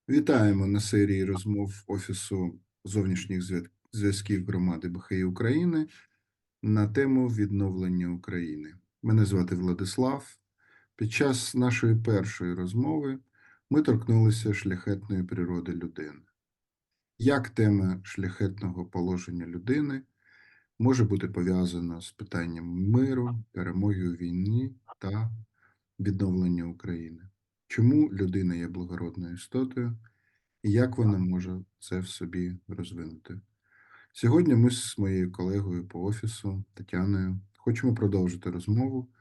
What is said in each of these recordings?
Вітаємо на серії розмов Офісу зовнішніх зв'язків громади БХІ України на тему відновлення України. Мене звати Владислав. Під час нашої першої розмови ми торкнулися шляхетної природи людини. Як тема шляхетного положення людини може бути пов'язана з питанням миру, перемоги у війні та відновлення України? Чому людина є благородною істотою? І як вона може це в собі розвинути? Сьогодні ми з моєю колегою по офісу Тетяною хочемо продовжити розмову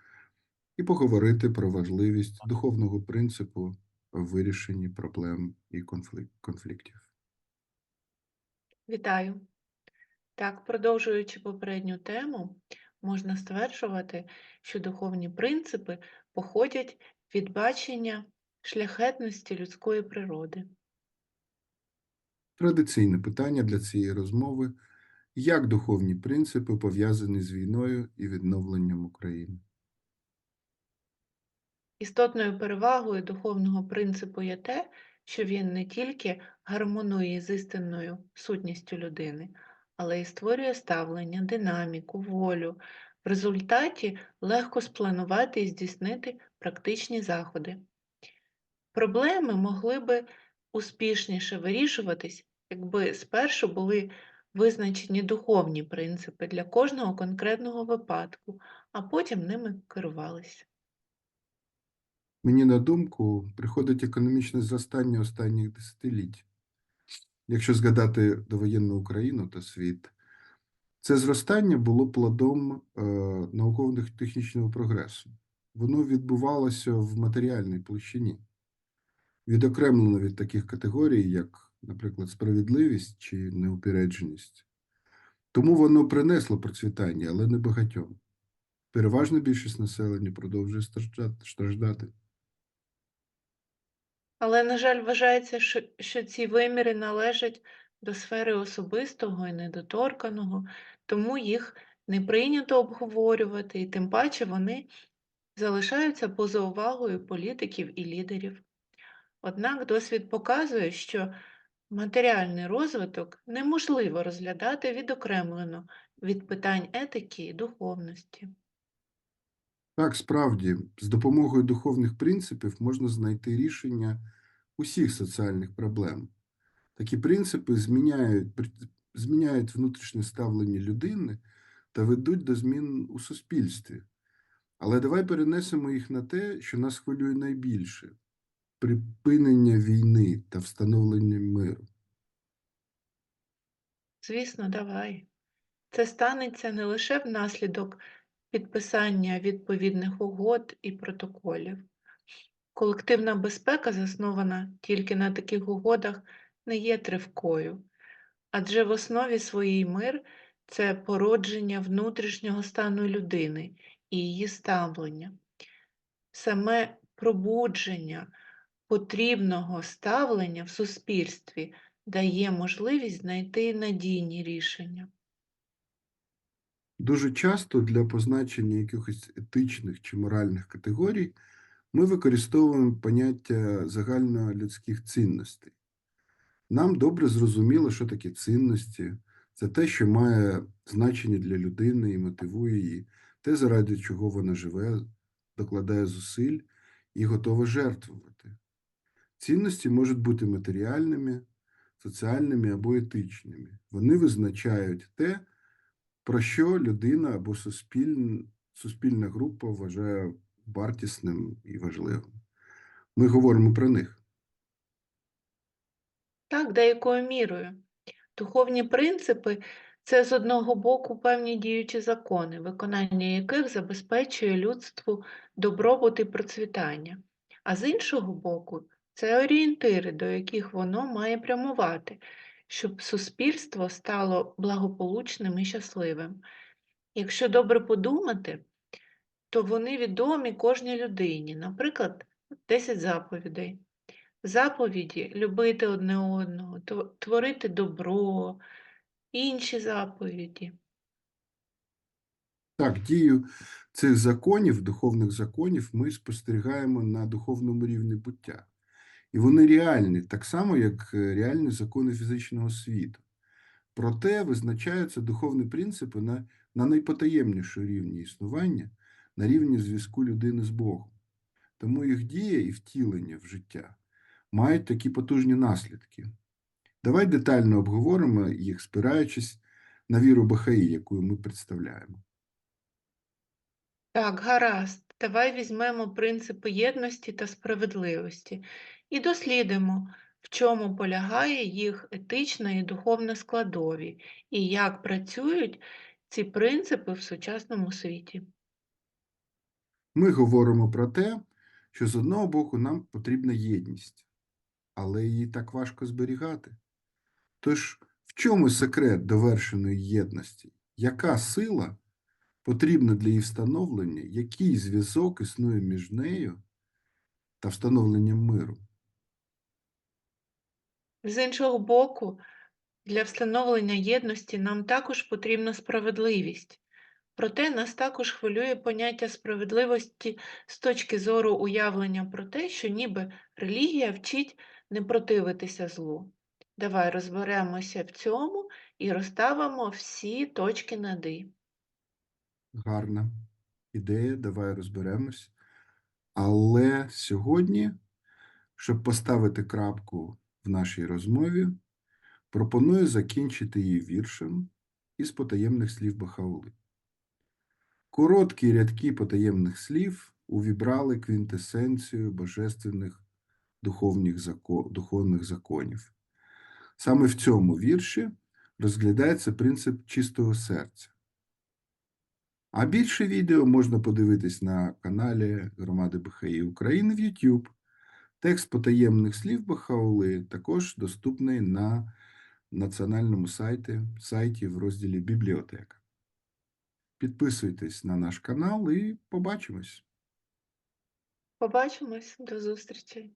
і поговорити про важливість духовного принципу в вирішенні проблем і конфліктів. Вітаю! Так, продовжуючи попередню тему, можна стверджувати, що духовні принципи походять від бачення шляхетності людської природи. Традиційне питання для цієї розмови – як духовні принципи пов'язані з війною і відновленням України? Істотною перевагою духовного принципу є те, що він не тільки гармонує з істинною сутністю людини, але й створює ставлення, динаміку, волю. В результаті легко спланувати і здійснити практичні заходи. Проблеми могли би успішніше вирішуватись, якби спершу були визначені духовні принципи для кожного конкретного випадку, а потім ними керувалися. Мені на думку приходить економічне зростання останніх десятиліть. Якщо згадати довоєнну Україну та світ, це зростання було плодом науково-технічного прогресу. Воно відбувалося в матеріальній площині, відокремлено від таких категорій, як, наприклад, справедливість чи неупередженість. Тому воно принесло процвітання, але не багатьом. Переважна більшість населення продовжує страждати. Але, на жаль, вважається, що ці виміри належать до сфери особистого і недоторканого, тому їх не прийнято обговорювати, і тим паче вони залишаються поза увагою політиків і лідерів. Однак досвід показує, що матеріальний розвиток неможливо розглядати відокремлено від питань етики і духовності. Так, справді, з допомогою духовних принципів можна знайти рішення усіх соціальних проблем. Такі принципи зміняють внутрішнє ставлення людини та ведуть до змін у суспільстві. Але давай перенесемо їх на те, що нас хвилює найбільше – припинення війни та встановлення миру. Звісно, давай. Це станеться не лише внаслідок підписання відповідних угод і протоколів. Колективна безпека, заснована тільки на таких угодах, не є тривкою, адже в основі своїй мир – це породження внутрішнього стану людини і її ставлення. Саме пробудження потрібного ставлення в суспільстві дає можливість знайти надійні рішення. Дуже часто для позначення якихось етичних чи моральних категорій ми використовуємо поняття загальнолюдських цінностей. Нам добре зрозуміло, що таке цінності. Це те, що має значення для людини і мотивує її, те, заради чого вона живе, докладає зусиль і готова жертвувати. Цінності можуть бути матеріальними, соціальними або етичними. Вони визначають те, про що людина або суспільна група вважає вартісним і важливим. Ми говоримо про них. Так, деякою мірою. Духовні принципи – це з одного боку певні діючі закони, виконання яких забезпечує людству добробут і процвітання, а з іншого боку – це орієнтири, до яких воно має прямувати, щоб суспільство стало благополучним і щасливим. Якщо добре подумати, то вони відомі кожній людині, наприклад, 10 заповідей. Заповіді – любити одне одного, творити добро, інші заповіді. Так, дію цих законів, духовних законів, ми спостерігаємо на духовному рівні буття. І вони реальні, так само, як реальні закони фізичного світу. Проте визначаються духовні принципи на найпотаємнішому рівні існування, на рівні зв'язку людини з Богом. Тому їх дія і втілення в життя мають такі потужні наслідки. Давай детально обговоримо їх, спираючись на віру Бахаї, яку ми представляємо. Так, гаразд. Давай візьмемо принципи єдності та справедливості і дослідимо, в чому полягає їх етична і духовна складові, і як працюють ці принципи в сучасному світі. Ми говоримо про те, що з одного боку нам потрібна єдність, але її так важко зберігати. Тож, в чому секрет довершеної єдності? Яка сила потрібна для її встановлення, який зв'язок існує між нею та встановленням миру? З іншого боку, для встановлення єдності нам також потрібна справедливість. Проте нас також хвилює поняття справедливості з точки зору уявлення про те, що ніби релігія вчить не противитися злу. Давай розберемося в цьому і розставимо всі точки над «і». Гарна ідея, давай розберемось. Але сьогодні, щоб поставити крапку в нашій розмові, пропоную закінчити її віршем із потаємних слів Бахаули. Короткі рядки потаємних слів увібрали квінтесенцію божественних духовних законів. Саме в цьому вірші розглядається принцип чистого серця. А більше відео можна подивитись на каналі Громади Бахаї України в YouTube. Текст потаємних слів Бахаули також доступний на національному сайті в розділі «Бібліотека». Підписуйтесь на наш канал і побачимось! Побачимось, до зустрічі!